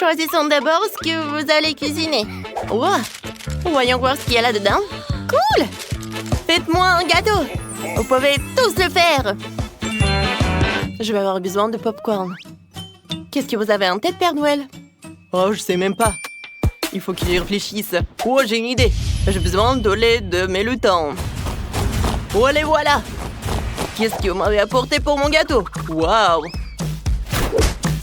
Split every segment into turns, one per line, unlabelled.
Choisissons d'abord ce que vous allez cuisiner. Wow. Voyons voir ce qu'il y a là-dedans. Cool! Faites-moi un gâteau. Vous pouvez tous le faire. Je vais avoir besoin de popcorn. Qu'est-ce que vous avez en tête, Père Noël?
Oh, je sais même pas. Il faut qu'il y réfléchisse. Oh, j'ai une idée. J'ai besoin de lait de Mélutin. Oh, les voilà. Qu'est-ce que vous m'avez apporté pour mon gâteau? Waouh!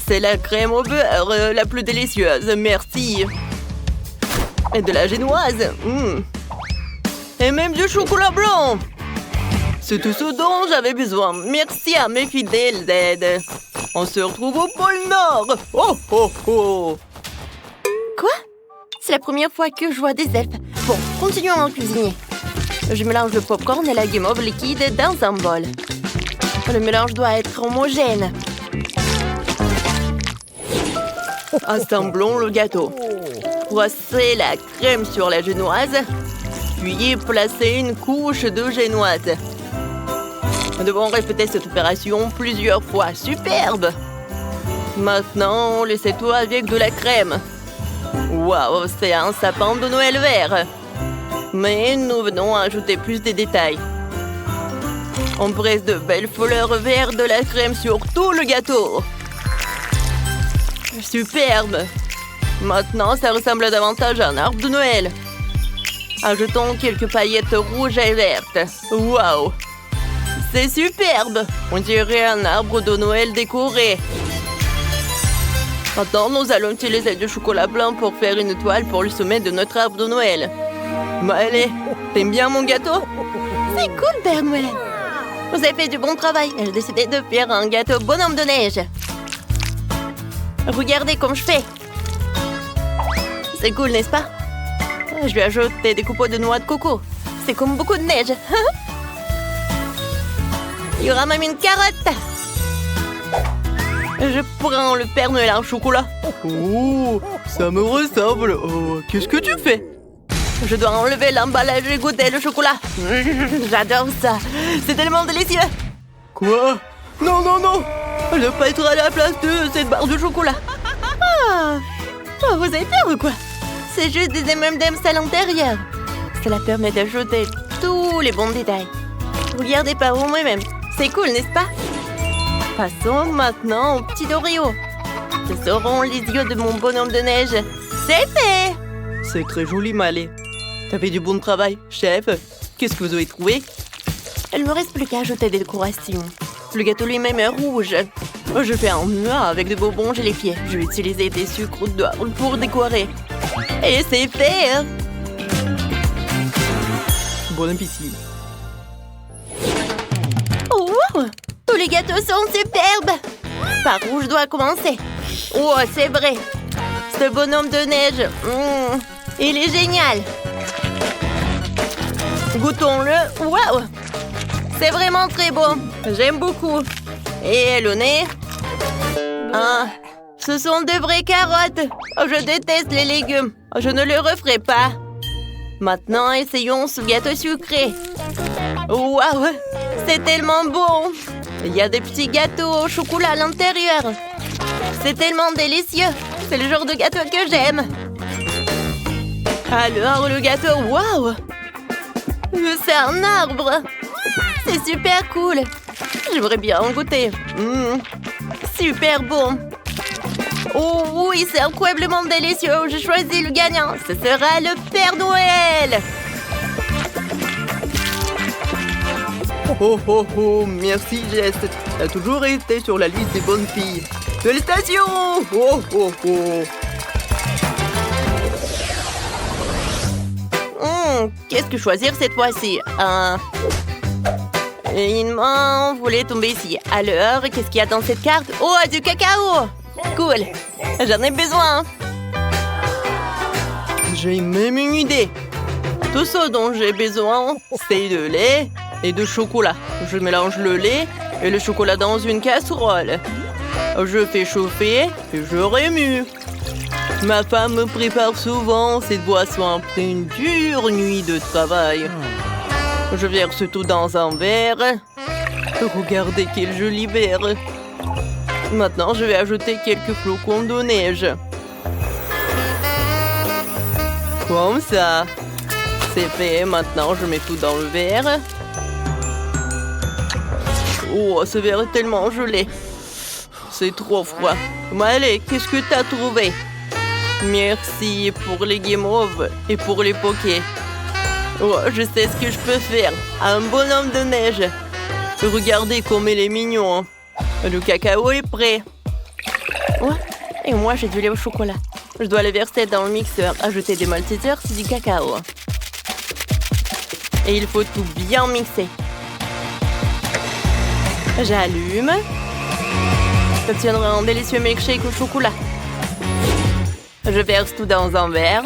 C'est la crème au beurre la plus délicieuse. Merci. Et de la génoise. Et même du chocolat blanc. C'est tout ce dont j'avais besoin. Merci à mes fidèles aides. On se retrouve au pôle Nord. Oh, oh, oh.
Quoi? C'est la première fois que je vois des elfes. Bon, continuons à en cuisiner. Je mélange le popcorn et la guimauve liquide dans un bol. Le mélange doit être homogène.
Assemblons le gâteau. Froissez la crème sur la génoise, puis placez une couche de génoise. Nous devons répéter cette opération plusieurs fois. Superbe! Maintenant, laissez tout avec de la crème. Waouh, c'est un sapin de Noël vert. Mais nous venons ajouter plus de détails. On presse de belles fleurs vertes de la crème sur tout le gâteau. Superbe! Maintenant, ça ressemble davantage à un arbre de Noël. Ajoutons quelques paillettes rouges et vertes. Waouh! C'est superbe! On dirait un arbre de Noël décoré. Maintenant, nous allons utiliser du chocolat blanc pour faire une toile pour le sommet de notre arbre de Noël. Allez, t'aimes bien mon gâteau?
C'est cool, Père Noël! Vous avez fait du bon travail. J'ai décidé de faire un gâteau bonhomme de neige. Regardez comme je fais. C'est cool, n'est-ce pas? Je vais ajouter des copeaux de noix de coco. C'est comme beaucoup de neige. Il y aura même une carotte.
Je prends le Père Noël en chocolat. Oh, ça me ressemble. Oh, qu'est-ce que tu fais?
Je dois enlever l'emballage et goûter le chocolat. J'adore ça. C'est tellement délicieux.
Quoi? Non, non, non. Je ne veux pas être à la place de cette barre de chocolat.
Oh, vous avez peur ou quoi? C'est juste des M&M's à l'intérieur. Cela permet d'ajouter tous les bons détails. Regardez par vous-même. C'est cool, n'est-ce pas? Passons maintenant aux petits Oreos. Ce seront les yeux de mon bonhomme de neige. C'est fait!
C'est très joli, Malé. T'as fait du bon travail, chef. Qu'est-ce que vous avez trouvé?
Il ne me reste plus qu'à ajouter des décorations. Le gâteau lui-même est rouge. Je fais un mur avec des bonbons gélifiés. Je vais utiliser des sucres d'orge pour décorer. Et c'est fait!
Bon appétit.
Oh, wow! Tous les gâteaux sont superbes! Par où je dois commencer? Oh, c'est vrai! Ce bonhomme de neige, il est génial! Goûtons-le! Waouh! C'est vraiment très beau! J'aime beaucoup! Et le nez? Ah, ce sont de vraies carottes! Oh, je déteste les légumes! Je ne le referai pas! Maintenant, essayons ce gâteau sucré! Waouh! C'est tellement bon! Il y a des petits gâteaux au chocolat à l'intérieur! C'est tellement délicieux! C'est le genre de gâteau que j'aime! Alors, le gâteau, waouh! C'est un arbre! C'est super cool! J'aimerais bien en goûter! Super bon! Oh oui, c'est incroyablement délicieux! J'ai choisi le gagnant! Ce sera le Père Noël!
Oh, oh, oh, merci, Jess. T'as toujours été sur la liste des bonnes filles. Félicitations! Oh, oh, oh!
Qu'est-ce que choisir cette fois-ci? Une main voulait tomber ici. Alors, qu'est-ce qu'il y a dans cette carte? Oh, du cacao! Cool! J'en ai besoin!
J'ai même une idée. Tout ce dont j'ai besoin, c'est de lait et de chocolat. Je mélange le lait et le chocolat dans une casserole. Je fais chauffer et je remue. Ma femme me prépare souvent cette boisson après une dure nuit de travail. Je verse tout dans un verre. Regardez quel joli verre. Maintenant, je vais ajouter quelques flocons de neige. Comme ça. C'est fait, maintenant je mets tout dans le verre. Oh, ce verre est tellement gelé. C'est trop froid. Mais allez, qu'est-ce que t'as trouvé? Merci pour les guimauves et pour les pokés. Oh, je sais ce que je peux faire. Un bonhomme de neige. Regardez comme il est mignon. Le cacao est prêt.
Ouais. Et moi, j'ai du lait au chocolat. Je dois le verser dans le mixeur. Ajouter des maltesers, c'est du cacao. Et il faut tout bien mixer. J'allume. J'obtiendrai un délicieux milkshake au chocolat. Je verse tout dans un verre.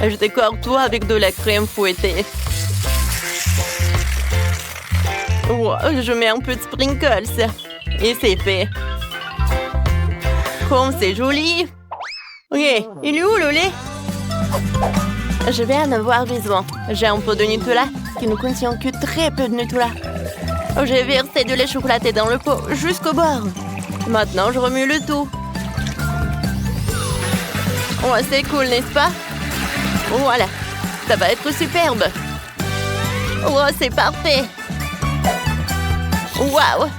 Je décore tout avec de la crème fouettée. Wow, je mets un peu de sprinkles. Et c'est fait. Comme c'est joli. Ok, il est où le lait? Je vais en avoir besoin. J'ai un pot de Nutella qui ne contient que très peu de Nutella. J'ai versé du lait chocolaté dans le pot jusqu'au bord. Maintenant, je remue le tout. Oh, c'est cool, n'est-ce pas? Voilà, ça va être superbe. Oh, c'est parfait. Waouh,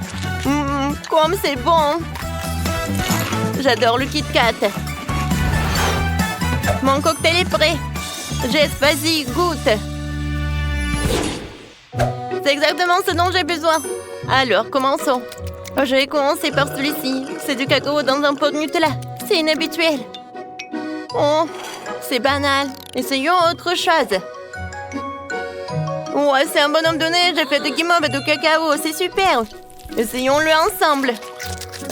comme c'est bon. J'adore le Kit Kat. Mon cocktail est prêt. Jess, vas-y, goûte. C'est exactement ce dont j'ai besoin. Alors, commençons. Je vais commencer par celui-ci. C'est du cacao dans un pot de Nutella. C'est inhabituel. Oh, c'est banal. Essayons autre chose. Ouais, c'est un bonhomme de neige. J'ai fait de guimauve et de cacao. C'est super. Essayons-le ensemble.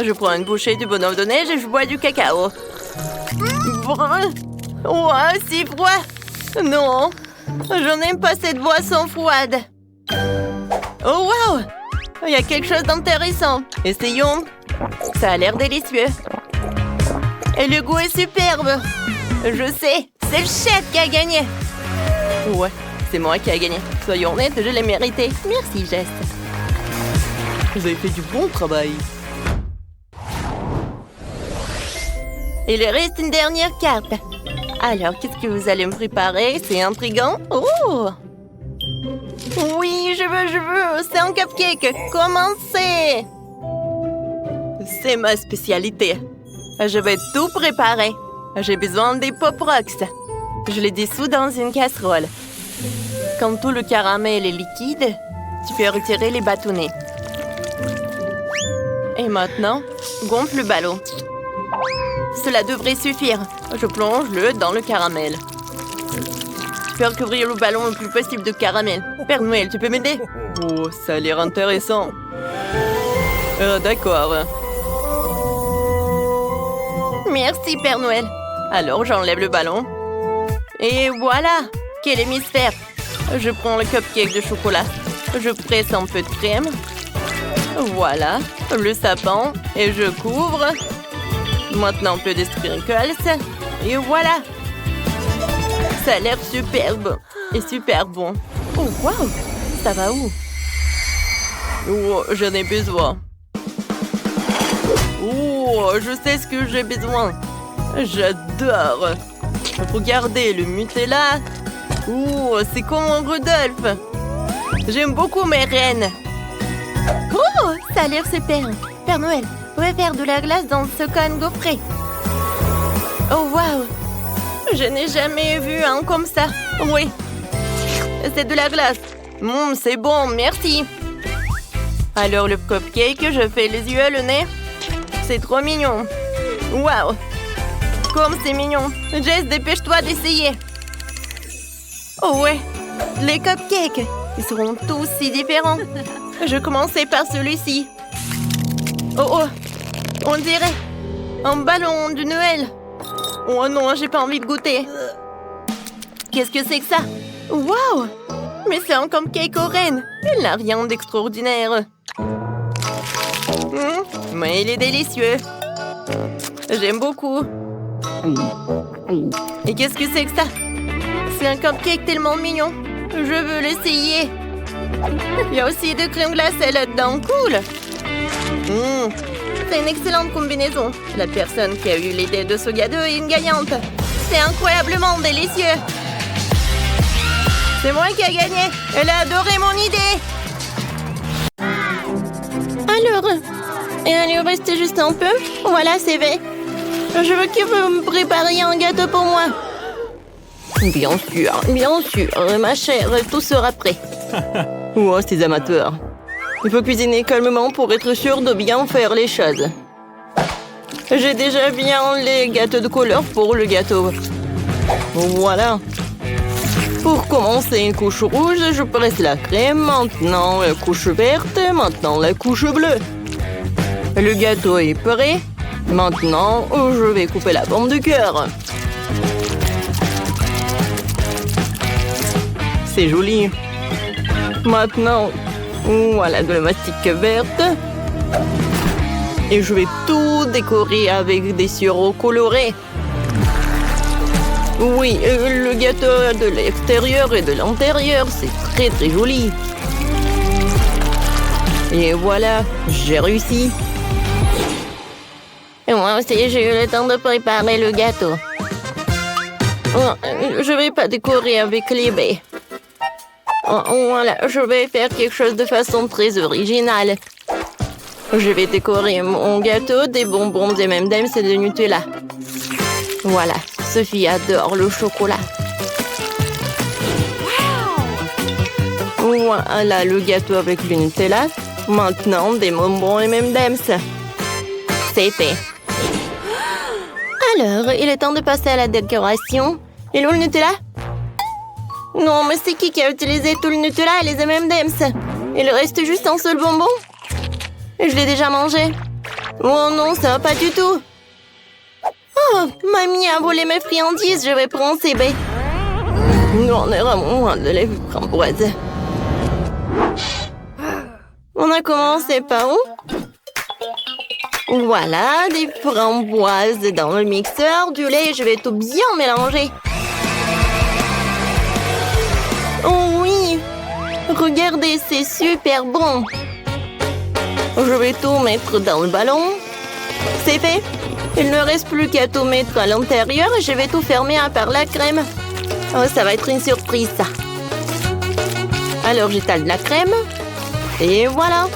Je prends une bouchée du bonhomme de neige et je bois du cacao. Ouais, c'est froid. Non, je n'aime pas cette boisson froide. Oh, wow! Il y a quelque chose d'intéressant. Essayons. Ça a l'air délicieux. Et le goût est superbe. Je sais, c'est le chef qui a gagné. Ouais, c'est moi qui a gagné. Soyons honnêtes, je l'ai mérité. Merci, Jess.
Vous avez fait du bon travail.
Il reste une dernière carte. Alors, qu'est-ce que vous allez me préparer? C'est intriguant. Oh! Oui, je veux. C'est un cupcake. Commencez! C'est ma spécialité. Je vais tout préparer. J'ai besoin des Pop Rocks. Je les dissous dans une casserole. Quand tout le caramel est liquide, tu peux retirer les bâtonnets. Et maintenant, gonfle le ballon. Cela devrait suffire. Je plonge-le dans le caramel. Je peux recouvrir le ballon le plus possible de caramel. Père Noël, tu peux m'aider?
Oh, ça a l'air intéressant. D'accord.
Merci, Père Noël. Alors, j'enlève le ballon. Et voilà! Quel hémisphère! Je prends le cupcake de chocolat. Je presse un peu de crème. Voilà, le sapin. Et je couvre. Maintenant, un peu de sprinkles. Et voilà! Ça a l'air superbe. Et super bon. Oh, wow! Ça va où?
Oh, j'en ai besoin. Oh, je sais ce que j'ai besoin. J'adore. Regardez le Nutella. Oh, c'est comme un Rudolph. J'aime beaucoup mes reines.
Oh, ça a l'air super. Père Noël, vous pouvez faire de la glace dans ce cône gaufré. Oh, wow. Je n'ai jamais vu un comme ça. Oui. C'est de la glace. C'est bon, merci. Alors, le cupcake, je fais les yeux, le nez. C'est trop mignon. Wow. Comme c'est mignon. Jess, dépêche-toi d'essayer. Oh ouais, les cupcakes. Ils seront tous si différents. Je commençais par celui-ci. Oh, on dirait un ballon de Noël. Oh non, j'ai pas envie de goûter. Qu'est-ce que c'est que ça? Wow! Mais c'est un cupcake aux rennes. Il n'a rien d'extraordinaire. Mais il est délicieux. J'aime beaucoup. Et qu'est-ce que c'est que ça? C'est un cupcake tellement mignon. Je veux l'essayer. Il y a aussi de crème glacée là-dedans. Cool. C'est une excellente combinaison. La personne qui a eu l'idée de ce gâteau est une gagnante. c'est incroyablement délicieux. C'est moi qui ai gagné. Elle a adoré mon idée. Alors, il lui reste juste un peu. Voilà, c'est fait. Je veux que vous me prépariez un gâteau pour moi. Bien sûr, ma chère, tout sera prêt.
Oh, ces amateurs. Il faut cuisiner calmement pour être sûr de bien faire les choses. J'ai déjà bien les gâteaux de couleur pour le gâteau. Voilà. Pour commencer une couche rouge, je presse la crème, maintenant la couche verte, maintenant la couche bleue. Le gâteau est prêt. Maintenant, je vais couper la forme du cœur. C'est joli. Maintenant, voilà de la mastic verte. Et je vais tout décorer avec des sirops colorés. Oui, le gâteau de l'extérieur et de l'intérieur, c'est très joli. Et voilà, j'ai réussi.
Et moi aussi, j'ai eu le temps de préparer le gâteau. Oh, je vais pas décorer avec les baies. Oh, voilà, je vais faire quelque chose de façon très originale. Je vais décorer mon gâteau des bonbons des M&M's et de Nutella. Voilà, Sophie adore le chocolat. Voilà le gâteau avec le Nutella. Maintenant, des bonbons M&M's. C'est fait. Alors, il est temps de passer à la décoration. Et où le Nutella? Non, mais c'est qui a utilisé tout le Nutella et les M&M's? Il reste juste un seul bonbon? Je l'ai déjà mangé. Oh non, ça va pas du tout. Oh, mamie a volé mes friandises, je vais prendre ces baies. On est vraiment de lait framboise. On a commencé par où? Voilà, des framboises dans le mixeur, du lait, je vais tout bien mélanger. Oh oui, regardez, c'est super bon. Je vais tout mettre dans le ballon. C'est fait. Il ne reste plus qu'à tout mettre à l'intérieur et je vais tout fermer à part la crème. Oh, ça va être une surprise, ça. Alors, j'étale de la crème. Et voilà.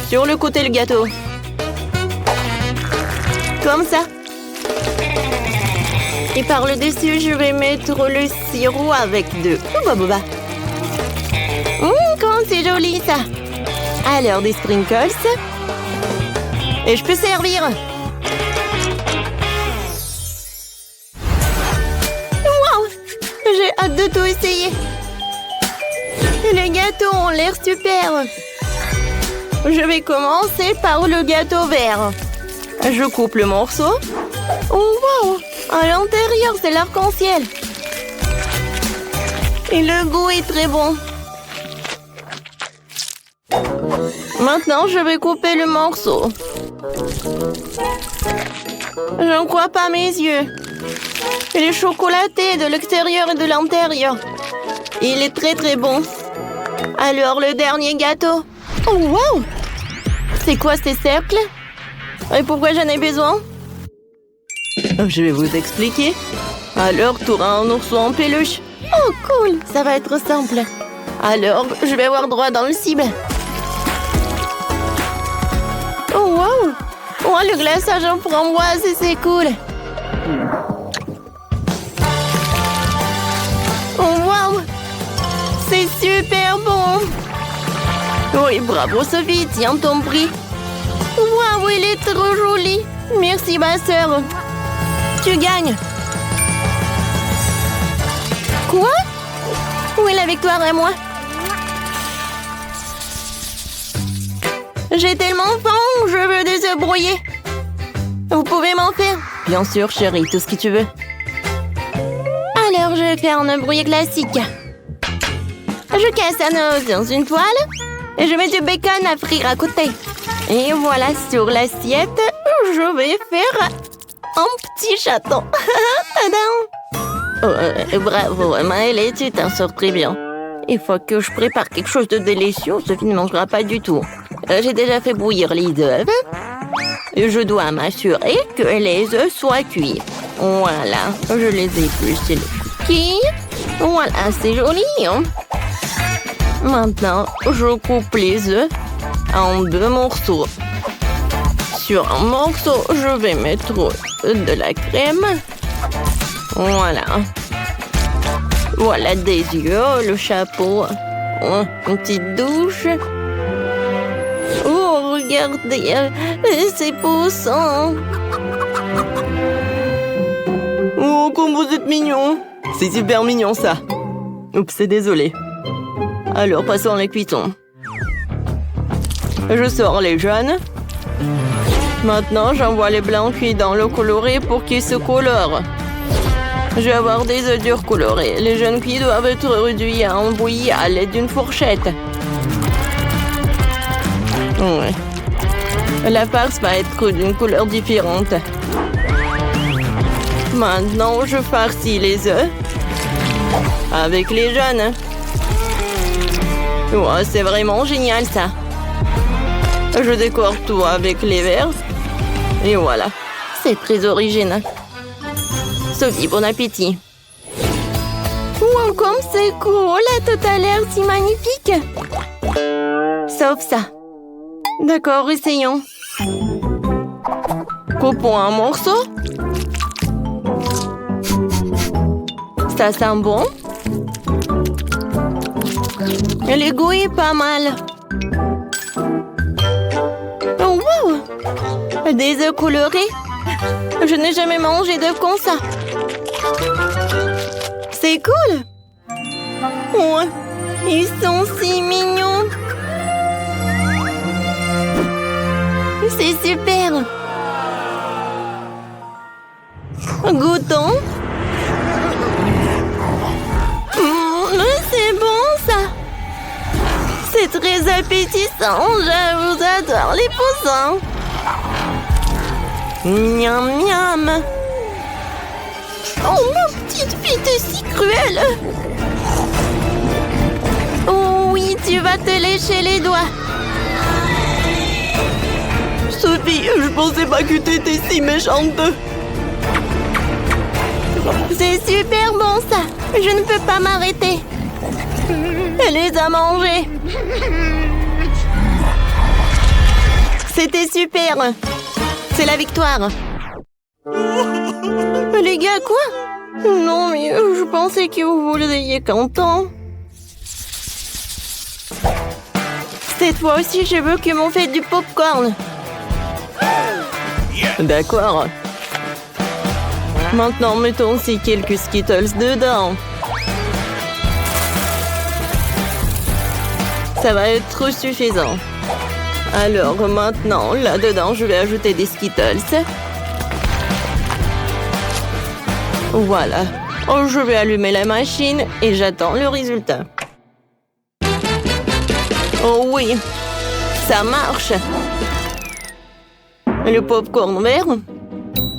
Sur le côté, le gâteau. Comme ça. Et par le dessus, je vais mettre le sirop avec de Hubba-Bubba. Comment c'est joli, ça. Alors, des sprinkles. Et je peux servir. Wow! J'ai hâte de tout essayer. Les gâteaux ont l'air super. Je vais commencer par le gâteau vert. Je coupe le morceau. Oh, wow! À l'intérieur, c'est l'arc-en-ciel. Et le goût est très bon. Maintenant, je vais couper le morceau. Je ne crois pas mes yeux. Il est chocolaté de l'extérieur et de l'intérieur. Il est très bon. Alors, le dernier gâteau. Oh, wow! C'est quoi ces cercles? Et pourquoi j'en ai besoin?
Je vais vous expliquer. Alors, tu auras un ourson en peluche.
Oh, cool! Ça va être simple. Alors, je vais avoir droit dans le cible. Oh, wow! Oh, le glaçage en framboise, c'est cool! Oh, wow! C'est super bon! Oui, bravo Sophie, tiens ton prix! Waouh, il est trop joli! Merci ma sœur! Tu gagnes! Quoi? Où est la victoire à moi? J'ai tellement faim, je veux des œufs brouillés. Vous pouvez m'en faire?
Bien sûr, chérie, tout ce que tu veux.
Alors, je vais faire un œuf brouillé classique. Je casse un œuf dans une toile et je mets du bacon à frire à côté. Et voilà, sur l'assiette, je vais faire un petit chaton. Tadam! Bravo, Maëlle, tu t'en sors très bien. Il faut que je prépare quelque chose de délicieux, Sophie ne mangera pas du tout. J'ai déjà fait bouillir les œufs. Et je dois m'assurer que les œufs soient cuits. Voilà, je les épluche les cookies. Voilà, c'est joli. Hein? Maintenant, je coupe les œufs en 2 morceaux. Sur un morceau, je vais mettre de la crème. Voilà. Voilà des yeux, le chapeau. Une petite douche. Oh, regardez, c'est poussant.
Oh, comme vous êtes mignon. C'est super mignon, ça. Oups, désolé. Alors, passons à la cuisson. Je sors les jaunes. Maintenant, j'envoie les blancs cuits dans l'eau colorée pour qu'ils se colorent. Je vais avoir des œufs durs colorés. Les jaunes cuits doivent être réduits en bouillie à l'aide d'une fourchette. Ouais. La farce va être d'une couleur différente. Maintenant, je farcis les œufs avec les jaunes. Ouais, c'est vraiment génial, ça. Je décore tout avec les verres. Et voilà. C'est très original. Sophie, bon appétit.
Wow, comme c'est cool, tout a l'air si magnifique. Sauf ça. D'accord, essayons.
Coupons un morceau.
Ça sent bon. Le goût est pas mal. Oh, wow! Des œufs colorés. Je n'ai jamais mangé d'œufs comme ça. C'est cool. Ouais, ils sont si mignons. C'est super. Goûtons. C'est bon, ça. C'est très appétissant. Je vous adore les poussins. Miam, miam. Oh, ma petite fille, t'es si cruelle. Oh oui, tu vas te lécher les doigts.
Sophie, je pensais pas que t'étais si méchante.
C'est super bon, ça. Je ne peux pas m'arrêter. Elle les a mangés. C'était super. C'est la victoire. Les gars, quoi? Non, mais je pensais que vous vouliez content. Cette fois aussi, je veux que m'en fait du popcorn.
D'accord. Maintenant, mettons aussi quelques Skittles dedans. Ça va être suffisant. Alors maintenant, là-dedans, je vais ajouter des Skittles. Voilà. Oh, je vais allumer la machine et j'attends le résultat. Oh oui, ça marche. Le popcorn vert.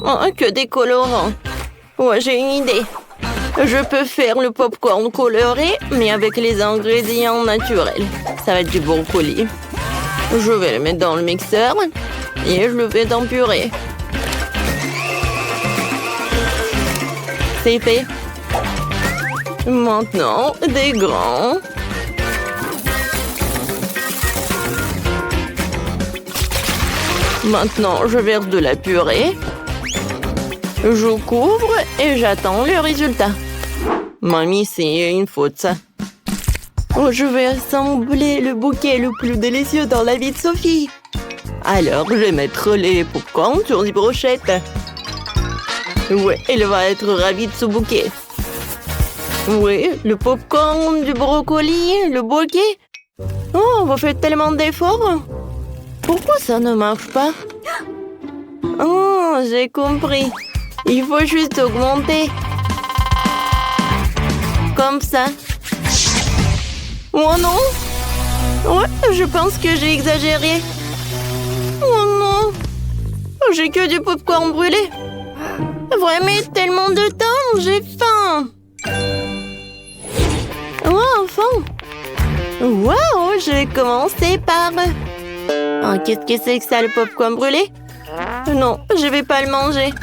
Oh, que des colorants. Ouais, j'ai une idée. Je peux faire le popcorn coloré, mais avec les ingrédients naturels. Ça va être du brocoli. Je vais le mettre dans le mixeur et je le fais en purée. C'est fait. Maintenant, des grands. Maintenant, je verse de la purée. Je couvre et j'attends le résultat. Mamie, c'est une faute, ça. Oh, je vais assembler le bouquet le plus délicieux dans la vie de Sophie. Alors, je vais mettre les popcorn sur les brochettes. Ouais, elle va être ravie de ce bouquet. Oui, le popcorn, du brocoli, le bouquet. Oh, vous faites tellement d'efforts. Pourquoi ça ne marche pas? Oh, j'ai compris. Il faut juste augmenter. Comme ça. Oh non! Ouais, je pense que j'ai exagéré. Oh non! J'ai que du popcorn brûlé. Vraiment tellement de temps, j'ai faim. Oh, enfin! Wow, je vais commencer par... Oh, qu'est-ce que c'est que ça, le popcorn brûlé? Non, je vais pas le manger.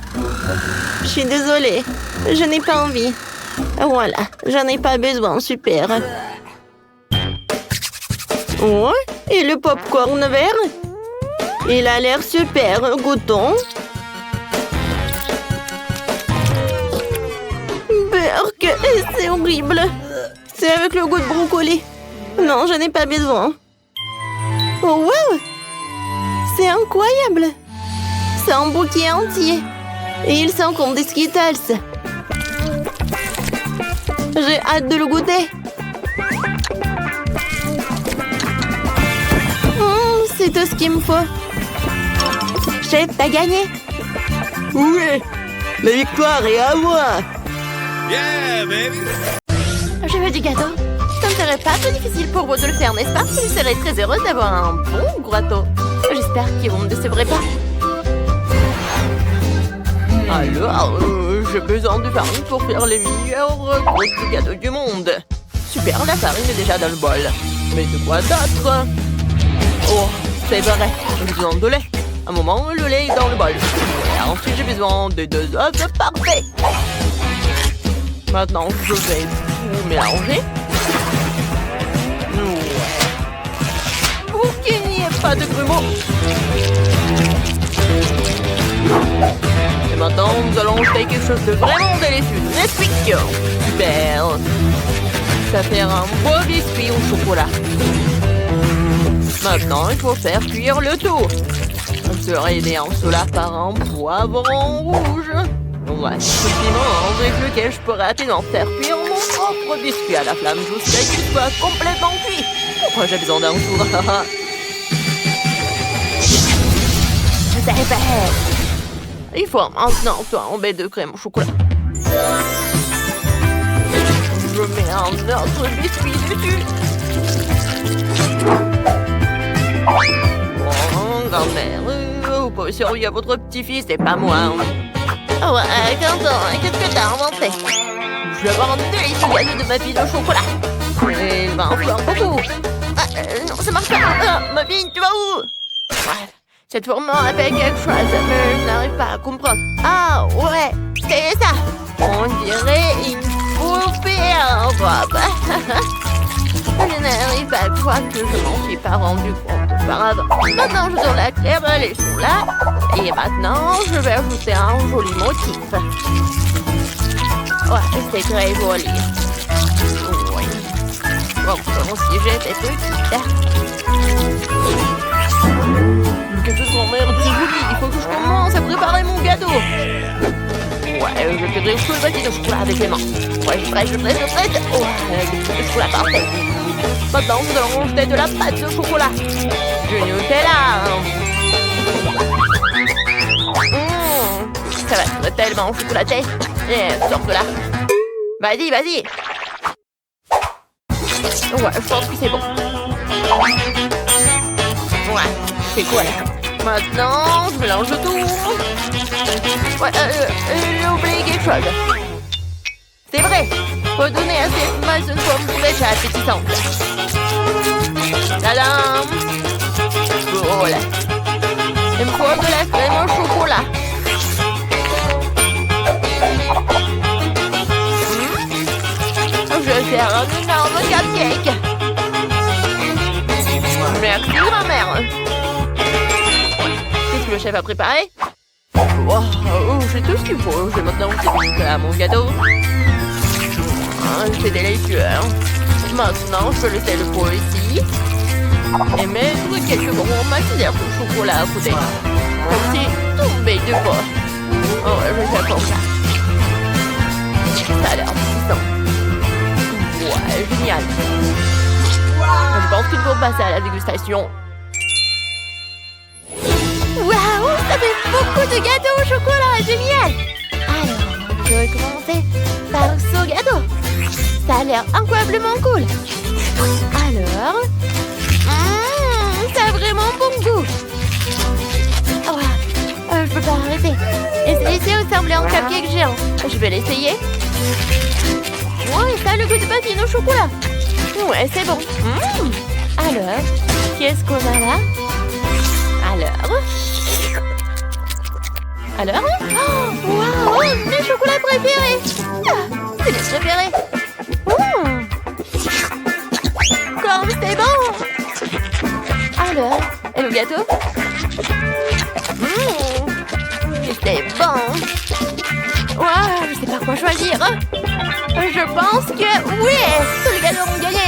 Je suis désolée. Je n'ai pas envie. Voilà, j'en ai pas besoin, super. Oh, et le popcorn vert? Il a l'air super, goûtons. Burk, c'est horrible. C'est avec le goût de brocoli. Non, je n'ai pas besoin. Oh, wow! C'est incroyable. C'est un bouquet entier. Et il sent comme des Skittles. J'ai hâte de le goûter. C'est tout ce qu'il me faut. Chef, t'as gagné.
Oui, la victoire est à moi.
Yeah, baby!
Je veux du gâteau. Ça ne serait pas trop difficile pour vous de le faire, n'est-ce pas? Je serais très heureuse d'avoir un bon gâteau. J'espère que vous ne me décevrez pas.
Alors, j'ai besoin de farine pour faire les meilleurs grosses gâteaux du monde. Super, la farine est déjà dans le bol. Mais de quoi d'autre? Oh, c'est vrai, j'ai besoin de lait. Un moment, le lait est dans le bol. Et ensuite, j'ai besoin de 2 œufs parfaits. Maintenant, je vais tout mélanger. Pour qu'il n'y ait pas de grumeaux. Et maintenant, nous allons ajouter quelque chose de vraiment délicieux. Nesquik. Super. Ça fait un beau biscuit au chocolat. Maintenant, il faut faire cuire le tout. On sera aidé en cela par un poivron rouge. Ouais, ce piment avec lequel je pourrais rapidement faire cuire mon propre biscuit à la flamme jusqu'à ce qu'il soit complètement cuit. Pourquoi j'ai besoin d'un four?
C'est fait.
Il faut maintenant tomber de crème au chocolat. Je mets un autre biscuit dessus. Oh, grand-mère, vous pouvez surveiller votre petit-fils et pas moi.
Oh, Quentin, qu'est-ce que t'as inventé?
Je vais avoir un délicieux gâteau de ma fille au chocolat. Et il va en faire beaucoup.
Non, ça marche pas.
Ma fille, tu vas où? Bref, cette fourment a fait quelque chose, mais je n'arrive pas à comprendre.
Ah, ouais, c'est ça.
On dirait une poupée en robe.
Je n'arrive pas à croire que je m'en suis pas rendu compte auparavant. Maintenant, je donne la crème, les sont là.
Et maintenant, je vais ajouter un joli motif.
Ouais, c'est très joli.
Oui. Bon, comme si j'étais petite. Qu'est-ce que grand-mère, tu oublies? Il faut que je commence à préparer mon gâteau. Ouais, je ferai tout le bâti de chocolat avec les mains. Ouais, je prête. Ouais, le chocolat parfait. Maintenant, nous allons ajouter de la pâte de chocolat. Du Nutella. Ça va être tellement chocolaté. Et sors de là. Vas-y. Ouais, je pense que c'est bon. Ouais, c'est quoi? Maintenant, je mélange tout. Ouais, j'ai oublié quelque chose. C'est vrai, faut donner à cette masse une forme déjà appétissante. Tadam! Voilà. Il me faut de la crème au chocolat. Je vais faire un énorme cupcake. Merci, grand-mère. Qu'est-ce que le chef a préparé? Wow, j'ai tout ce qu'il faut. Je vais maintenant goûter à mon gâteau. C'est délicieux. Maintenant, je peux laisser le pot ici. Et mettre quelques gros maxillaires de chocolat à côté. Comme si tombé du pot. Oh, je vais faire comme ça. Ça a l'air puissant. Ouais, génial. Je pense qu'il faut passer à la dégustation.
Waouh, ça fait beaucoup de gâteaux au chocolat, génial. Alors, je vais commencer par ce gâteau. Ça a l'air incroyablement cool. Alors, ça a vraiment bon goût. Oh, je peux pas arrêter. Et celui-ci ressemble à un cupcake géant. Je vais l'essayer. Ouais, ça a le goût de patine au chocolat. Ouais, c'est bon. Alors, qu'est-ce qu'on a là? Alors, oh, waouh, mais préféré. C'est mes préférés. Comme c'est bon. Alors, et le gâteau? C'est bon. Waouh, je sais pas quoi choisir. Je pense que oui, tous les gâteaux ont gagné.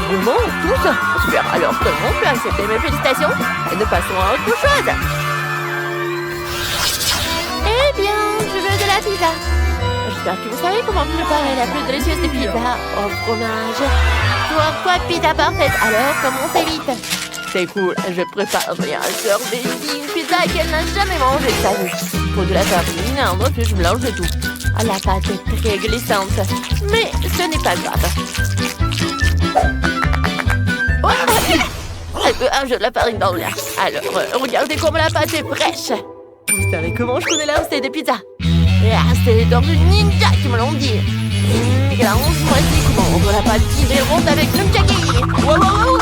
Vraiment, tous? Super, alors tout le monde peut accepter mes félicitations et nous passons à autre chose. Eh bien, je veux de la pizza. J'espère que vous savez comment préparer la plus délicieuse des pizzas au fromage. Pourquoi pizza parfaite? Alors, commencez vite. C'est cool, je prépare bien sur Daisy une pizza qu'elle n'a jamais mangée de sa vie. Pour de la farine, un œuf et je mélange le tout. La pâte est très glissante, mais ce n'est pas grave. J'ai de la farine dans l'air. Alors, regardez comment la pâte est fraîche. Vous savez comment je connais la recette des pizzas? C'est dans le ninja qui me l'ont dit. Alors, voici comment on rend la pâte ronde avec le nunchaki. Waouh!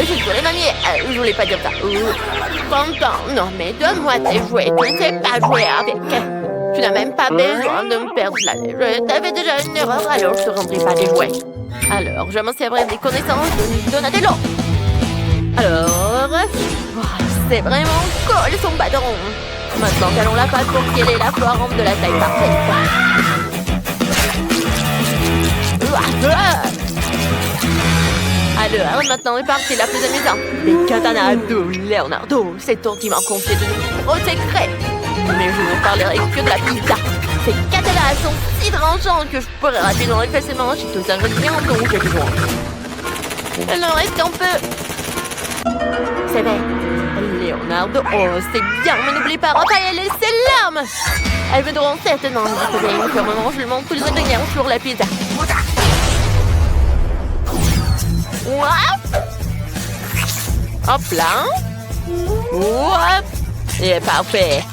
Je dois les manier. Je voulais pas dire ça. Content. Non, mais donne-moi tes jouets. Tu ne sais pas jouer avec. Tu n'as même pas besoin de me perdre la lèvre. T'avais déjà une erreur, alors je te rendrai pas des jouets. Alors, je m'en servirai des connaissances de Donatello. Alors, c'est vraiment cool son bâton. Maintenant, calons la pâte pour qu'elle ait la forme de la taille parfaite. Alors, maintenant est partie la plus amusante. Les katanas de Leonardo. C'est ton qui m'a confié de gros secrets. Mais je ne parlerai que de la pizza. Ces katanas sont si tranchants que je pourrais rapidement et facilement acheter tous les ingrédients dont j'ai besoin. Il en reste un peu. C'est vrai. Leonardo, oh, c'est bien, mais n'oublie pas Raphaël et ses larmes. Elles me devront certainement trouver une moment, je lui montre tous les ingrédients sur la pizza. Hop là. Hop. Et parfait.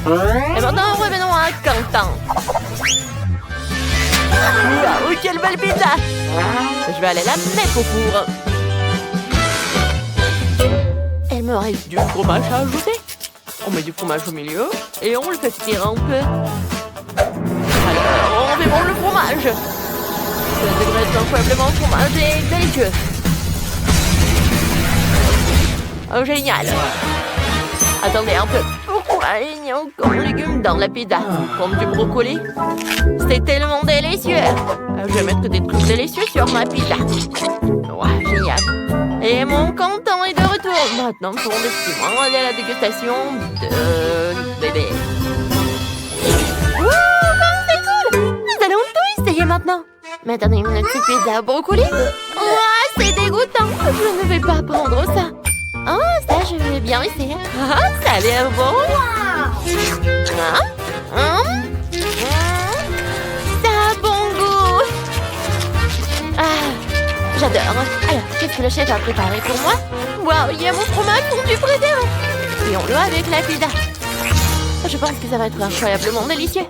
Et maintenant, revenons à Quentin. Waouh, quelle belle pizza. Je vais aller la mettre au four. Il me reste du fromage à ajouter. On met du fromage au milieu et on le fait tirer un peu. Alors, on démonte le fromage. Ça devrait être incroyablement fromage et délicieux. Oh, génial. Attendez un peu. Pourquoi il y a encore des légumes dans la pizza? Comme du brocoli. C'est tellement délicieux. Je vais mettre des trucs délicieux sur ma pizza. Ouais, génial. Et mon Quentin est de retour. Maintenant, pour décidément aller à la dégustation de bébé. Wouh, comme c'est cool! Nous allons tout essayer maintenant. Maintenant, une petite pizza au brocoli. Ouah, c'est dégoûtant. Je ne vais pas prendre ça. Oh, ça, je vais bien essayer. Ah, ça a l'air bon. Ça a bon goût. Ah, j'adore. Alors, qu'est-ce que le chef a préparé pour moi? Waouh, il y a mon fromage fondu préféré. Et on le avec la pizza. Je pense que ça va être incroyablement délicieux.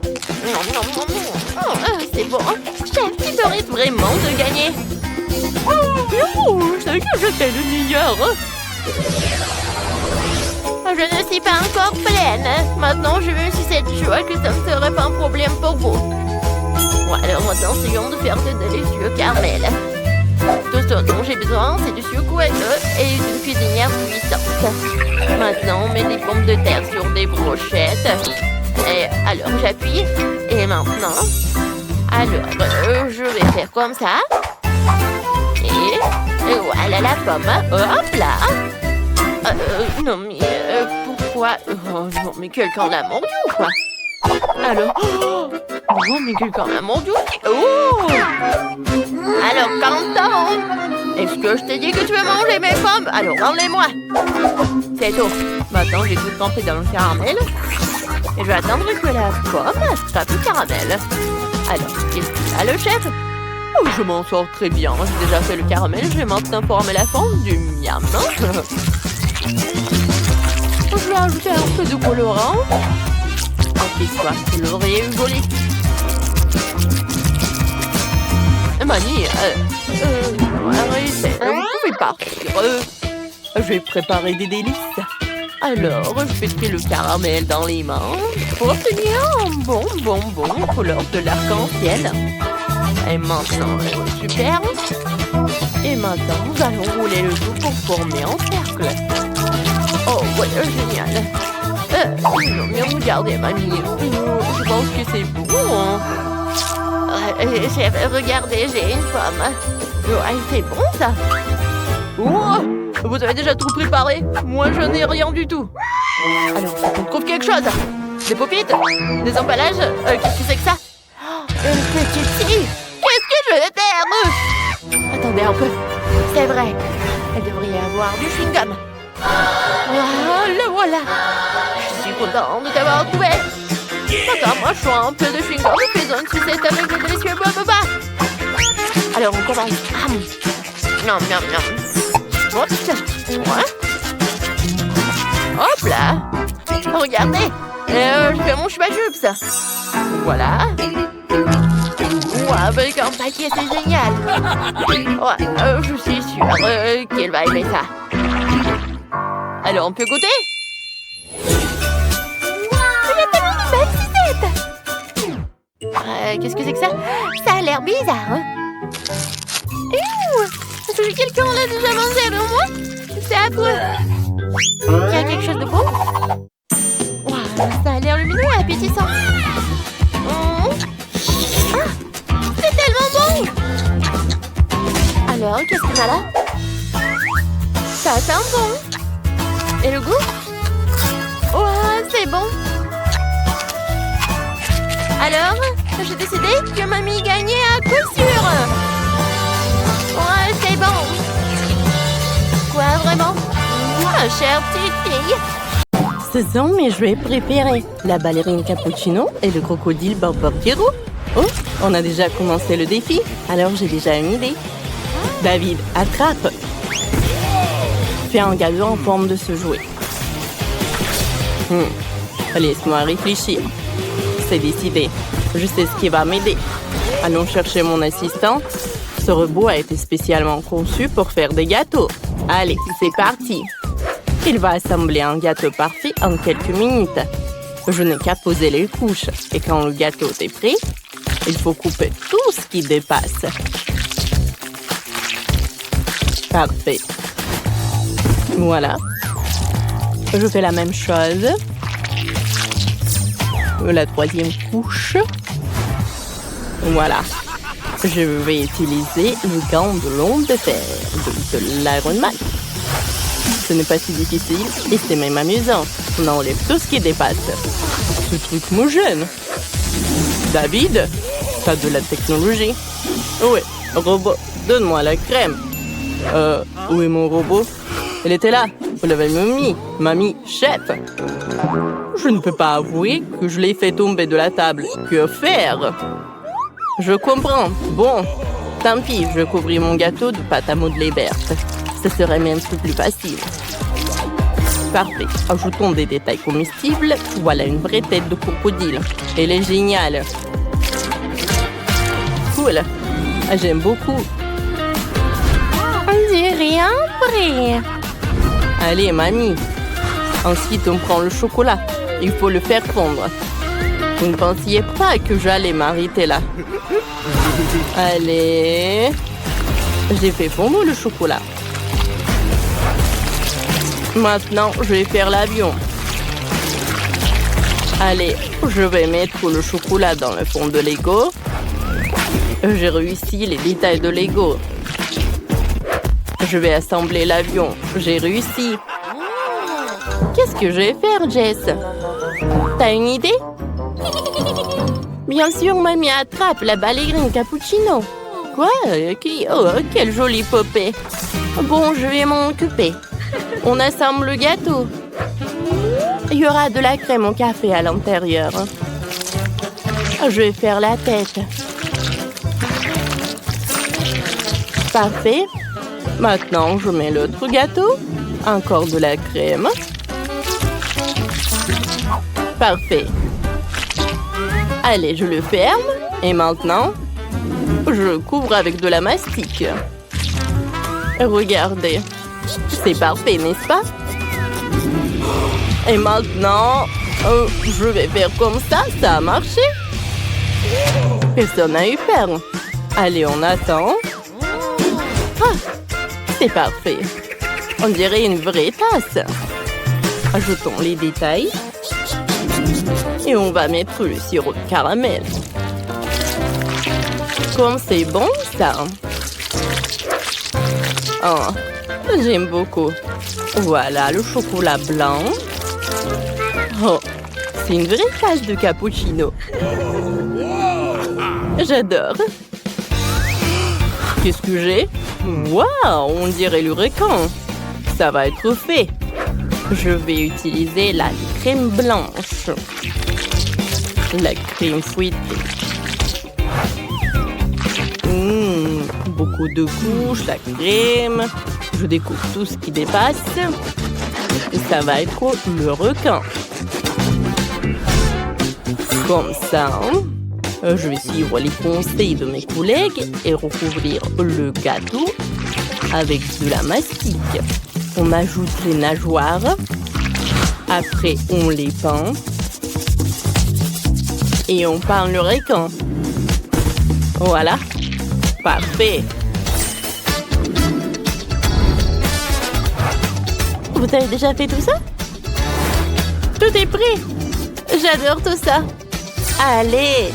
Oh, c'est bon. Chef, tu mérites vraiment de gagner. Oh, je sais que j'étais le meilleur. Je ne suis pas encore pleine. Maintenant, je veux si cette joie que ça ne serait pas un problème pour vous. Bon, alors maintenant, essayons de faire de délicieux caramels. Tout ce dont j'ai besoin, c'est du sucre et d'œufs et d'une cuisinière puissante. Maintenant, on met des pommes de terre sur des brochettes. Et alors, j'appuie. Et maintenant, alors, je vais faire comme ça. Et voilà la pomme. Hop là. Non, mais pourquoi? Oh, non, mais quelqu'un l'a mordu ou quoi? Alors, oh, mais quelqu'un l'a mordu. Oh! Alors, Quentin, est-ce que je t'ai dit que tu veux manger mes pommes? Alors, rends-les-moi. C'est tout. Maintenant, j'ai tout trempé dans le caramel. Et je vais attendre que la pomme attrape le caramel. Alors, qu'est-ce qu'il a, le chef? Oh, je m'en sors très bien. J'ai déjà fait le caramel. Je vais maintenant former la forme du miam. Je vais ajouter un peu de colorant. Ok, soit coloré et joli. Mani, arrêtez, vous pouvez partir. Je vais préparer des délices.
Alors, je fais cuire le caramel dans les mains pour obtenir un bon bonbon couleur de l'arc-en-ciel. Et maintenant, super. Et maintenant, nous allons rouler le tout pour former un cercle. Oh, ouais, génial. Mais regardez, mamie. Je pense que c'est bon.
Chef, regardez, j'ai une pomme.
Ouais, c'est bon, ça. Oh, vous avez déjà tout préparé? Moi, je n'ai rien du tout. Alors, faut qu'on trouve quelque chose. Des paupites? Des emballages? Qu'est-ce que c'est que ça?
Une petite fille.
Qu'est-ce que je vais faire? Attendez un peu.
C'est vrai. Elle devrait y avoir du chewing-gum.
Ah, le voilà. Je suis contente de t'avoir trouvé. Attends, moi, je prends un peu de chewing-gum et faisons une sucette avec le délicieux boba. Alors, on commence. Miam, miam, miam. Hop, ouais. Hop là. Regardez. Je fais mon chupa-chups. Voilà. Ouais, avec un paquet, c'est génial. Ouais, je suis sûre qu'elle va aimer ça. Alors, on peut goûter? Qu'est-ce que c'est que ça?
Ça a l'air bizarre, hein?
Est-ce que quelqu'un l'a déjà mangé avant moi? C'est affreux. Il y a quelque chose de bon? Wow, ça a l'air lumineux et appétissant. C'est tellement bon! Alors, qu'est-ce qu'on a là? Ça sent bon. Et le goût? Oh, c'est bon. Alors, j'ai décidé que mamie gagnait à coup sûr. Ouais, c'est bon. Quoi, vraiment? Chère petite fille.
Ce sont mes jouets préférés. La ballerine cappuccino et le crocodile Barbartiero. Oh, on a déjà commencé le défi. Alors j'ai déjà une idée. David, attrape. Fais un gâteau en forme de ce jouet. Laisse-moi réfléchir. C'est décidé. Je sais ce qui va m'aider. Allons chercher mon assistante. Ce robot a été spécialement conçu pour faire des gâteaux. Allez, c'est parti. Il va assembler un gâteau parfait en quelques minutes. Je n'ai qu'à poser les couches. Et quand le gâteau est prêt, il faut couper tout ce qui dépasse. Parfait. Voilà. Je fais la même chose. La troisième couche. Voilà. Je vais utiliser le gant de l'onde de fer de l'Iron Man. Ce n'est pas si difficile et c'est même amusant. On enlève tout ce qui dépasse. Ce truc me gêne. David, t'as de la technologie. Ouais, robot, donne-moi la crème. Où est mon robot? Elle était là. Vous l'avez mis. Mamie, chef. Je ne peux pas avouer que je l'ai fait tomber de la table. Que faire? Je comprends. Bon, tant pis, je couvris mon gâteau de pâte à modeler verte. Ce serait même plus facile. Parfait. Ajoutons des détails comestibles. Voilà une vraie tête de crocodile. Elle est géniale. Cool. J'aime beaucoup. On dirait un prix.
Allez, mamie. Ensuite, on prend le chocolat. Il faut le faire fondre. Vous ne pensiez pas que j'allais m'arrêter là. Allez. J'ai fait fondre le chocolat. Maintenant, je vais faire l'avion. Allez, je vais mettre le chocolat dans le fond de Lego. J'ai réussi les détails de Lego. Je vais assembler l'avion. J'ai réussi. Qu'est-ce que je vais faire, Jess? T'as une idée? Bien sûr, mamie attrape la ballerine cappuccino. Quoi? Qui? Oh, quelle jolie poupée. Bon, je vais m'en occuper. On assemble le gâteau. Il y aura de la crème au café à l'intérieur. Je vais faire la tête. Parfait. Maintenant, je mets l'autre gâteau. Encore de la crème. Parfait. Allez, je le ferme. Et maintenant, je couvre avec de la mastic. Regardez. C'est parfait, n'est-ce pas? Et maintenant, je vais faire comme ça. Ça a marché. Personne n'a eu peur. Allez, on attend. Ah, c'est parfait. On dirait une vraie tasse. Ajoutons les détails. Et on va mettre le sirop de caramel. Comme c'est bon, ça. Oh, j'aime beaucoup. Voilà le chocolat blanc. Oh, c'est une vraie tasse de cappuccino. J'adore. Qu'est-ce que j'ai? Waouh, on dirait le requin. Ça va être fait. Je vais utiliser la crème blanche. La crème fouettée. Beaucoup de couches, la crème. Je découpe tout ce qui dépasse. Et ça va être le requin. Comme ça. Je vais suivre les conseils de mes collègues et recouvrir le gâteau avec de la mastic. On ajoute les nageoires. Après, on les peint. Et on peint le requin. Voilà. Parfait. Vous avez déjà fait tout ça? Tout est prêt. J'adore tout ça. Allez,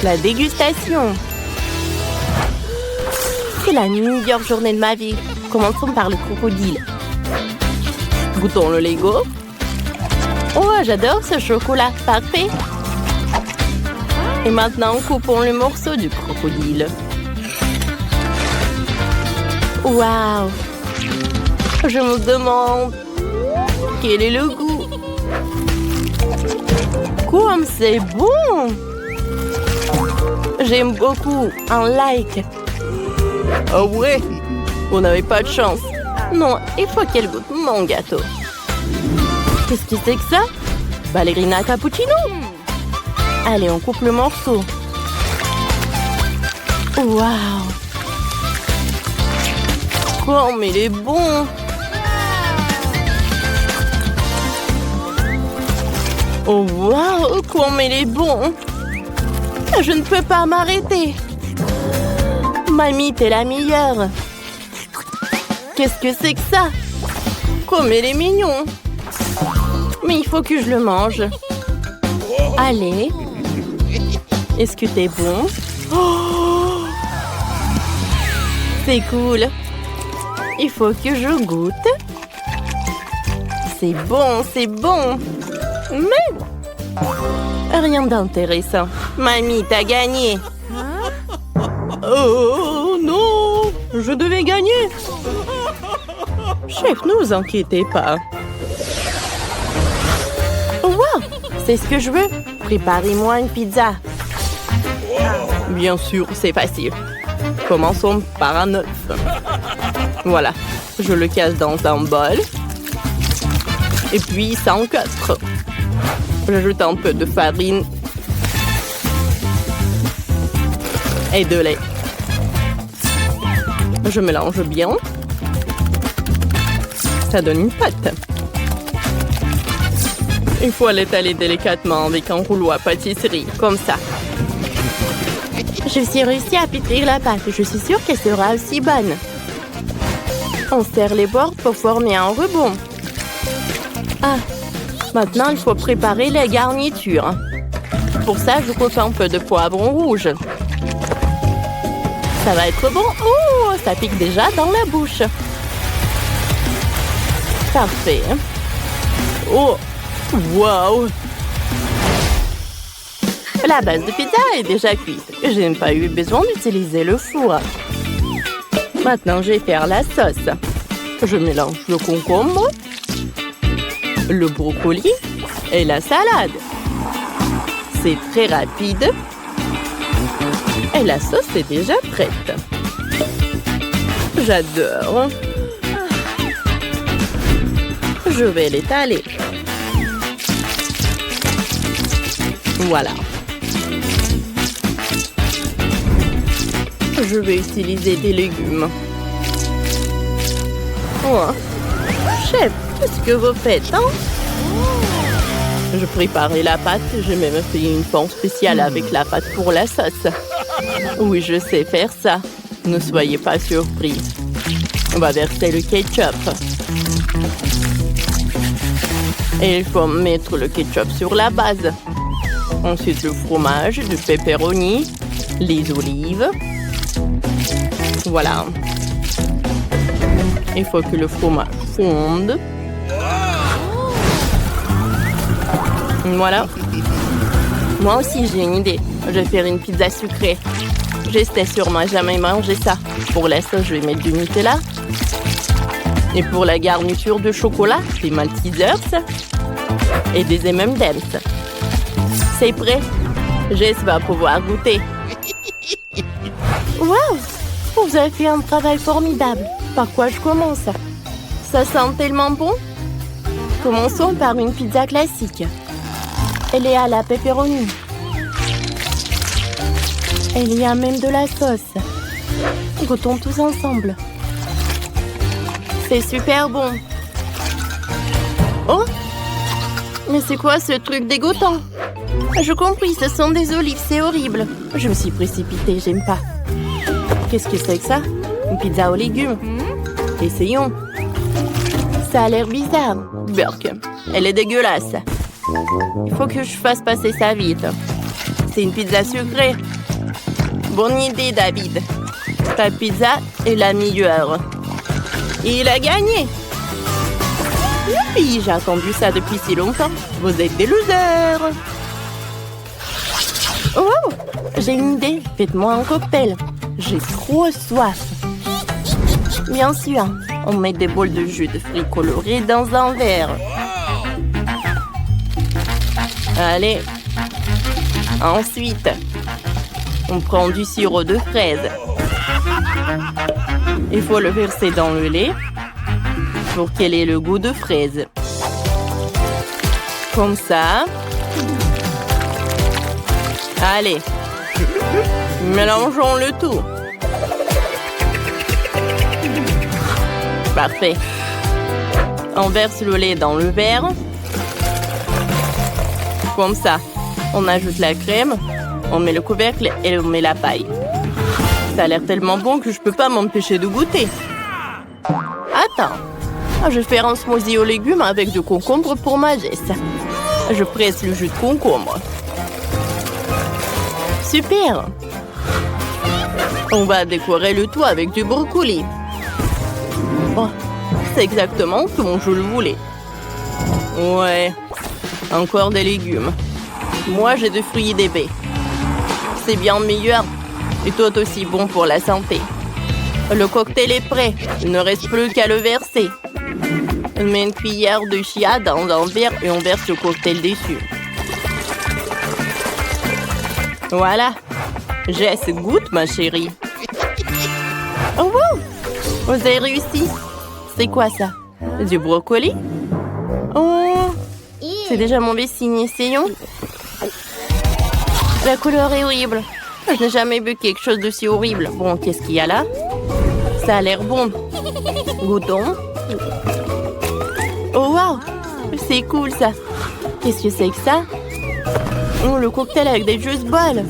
la dégustation. C'est la meilleure journée de ma vie. Commençons par le crocodile. Goûtons le Lego. Oh, j'adore ce chocolat. Parfait. Et maintenant, coupons le morceau du crocodile. Waouh! Je me demande quel est le goût. Comme c'est bon! J'aime beaucoup. Un like. Oh ouais? Vous n'avez pas de chance. Non, il faut qu'elle goûte mon gâteau. Qu'est-ce que c'est que ça? Ballerina cappuccino? Allez, on coupe le morceau. Waouh! Comme il est bon! Oh waouh! Comme il est bon! Je ne peux pas m'arrêter! Mamie, t'es la meilleure! Qu'est-ce que c'est que ça? Comme il est mignon! Mais il faut que je le mange. Allez! Est-ce que t'es bon? Oh, c'est cool! Il faut que je goûte. C'est bon, c'est bon. Mais rien d'intéressant. Mamie, t'as gagné. Oh non, je devais gagner. Chef, ne vous inquiétez pas. Wow, c'est ce que je veux. Préparez-moi une pizza. Bien sûr, c'est facile. Commençons par un œuf. Voilà, je le casse dans un bol. Et puis, ça encastre. J'ajoute un peu de farine. Et de lait. Je mélange bien. Ça donne une pâte. Il faut l'étaler délicatement avec un rouleau à pâtisserie, comme ça. Je suis réussi à pétrir la pâte. Je suis sûre qu'elle sera aussi bonne. On serre les bords pour former un rebond. Ah, maintenant il faut préparer les garnitures. Pour ça, je coupe un peu de poivron rouge. Ça va être bon. Oh, ça pique déjà dans la bouche. Parfait. Oh, waouh! La base de pizza est déjà cuite. Je n'ai pas eu besoin d'utiliser le four. Maintenant, je vais faire la sauce. Je mélange le concombre, le brocoli et la salade. C'est très rapide. Et la sauce est déjà prête. J'adore. Je vais l'étaler. Voilà. Je vais utiliser des légumes. Oh. Chef, ce que vous faites, hein? Je préparais la pâte. J'ai même fait une pan spéciale avec la pâte pour la sauce. Oui, je sais faire ça. Ne soyez pas surpris. On va verser le ketchup. Et il faut mettre le ketchup sur la base. Ensuite, le fromage, le pepperoni, les olives. Voilà. Il faut que le fromage fonde. Voilà. Moi aussi, j'ai une idée. Je vais faire une pizza sucrée. J'espère sûrement jamais manger ça. Pour la sauce, je vais mettre du Nutella. Et pour la garniture de chocolat, des Maltesers et des M&M's. C'est prêt. Jess va pouvoir goûter. Waouh! Vous avez fait un travail formidable. Par quoi je commence? Ça sent tellement bon. Commençons par une pizza classique. Elle est à la pepperoni. Il y a même de la sauce. Goûtons tous ensemble. C'est super bon. Oh! Mais c'est quoi ce truc dégoûtant? Je compris, ce sont des olives, c'est horrible. Je me suis précipitée, j'aime pas. Qu'est-ce que c'est que ça? Une pizza aux légumes. Essayons. Ça a l'air bizarre. Burk, elle est dégueulasse. Il faut que je fasse passer ça vite. C'est une pizza sucrée. Bonne idée, David. Ta pizza est la meilleure. Et il a gagné. Youpi, j'ai attendu ça depuis si longtemps. Vous êtes des losers. Oh, j'ai une idée. Faites-moi un cocktail. J'ai trop soif. Bien sûr, on met des bols de jus de fruits colorés dans un verre. Allez. Ensuite, on prend du sirop de fraise. Il faut le verser dans le lait pour qu'elle ait le goût de fraise. Comme ça. Allez. Mélangeons le tout. Parfait. On verse le lait dans le verre. Comme ça. On ajoute la crème. On met le couvercle et on met la paille. Ça a l'air tellement bon que je peux pas m'empêcher de goûter. Attends. Je vais faire un smoothie aux légumes avec du concombre pour ma Jess. Je presse le jus de concombre. Super. On va décorer le tout avec du brocoli. Oh, c'est exactement comme je le voulais. Ouais. Encore des légumes. Moi, j'ai des fruits et des baies. C'est bien meilleur. Et tout aussi bon pour la santé. Le cocktail est prêt. Il ne reste plus qu'à le verser. On met une cuillère de chia dans un verre et on verse le cocktail dessus. Voilà. Jess, goûte, ma chérie. Oh, wow! Vous avez réussi. C'est quoi ça? Du brocoli? Oh! C'est déjà mauvais signe. Essayons. La couleur est horrible. Je n'ai jamais vu quelque chose de si horrible. Bon, qu'est-ce qu'il y a là? Ça a l'air bon. Goûtons. Oh, wow! C'est cool, ça. Qu'est-ce que c'est que ça? Oh, le cocktail avec des juice balls.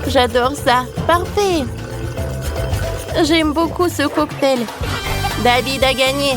J'adore ça. Parfait. J'aime beaucoup ce cocktail. David a gagné.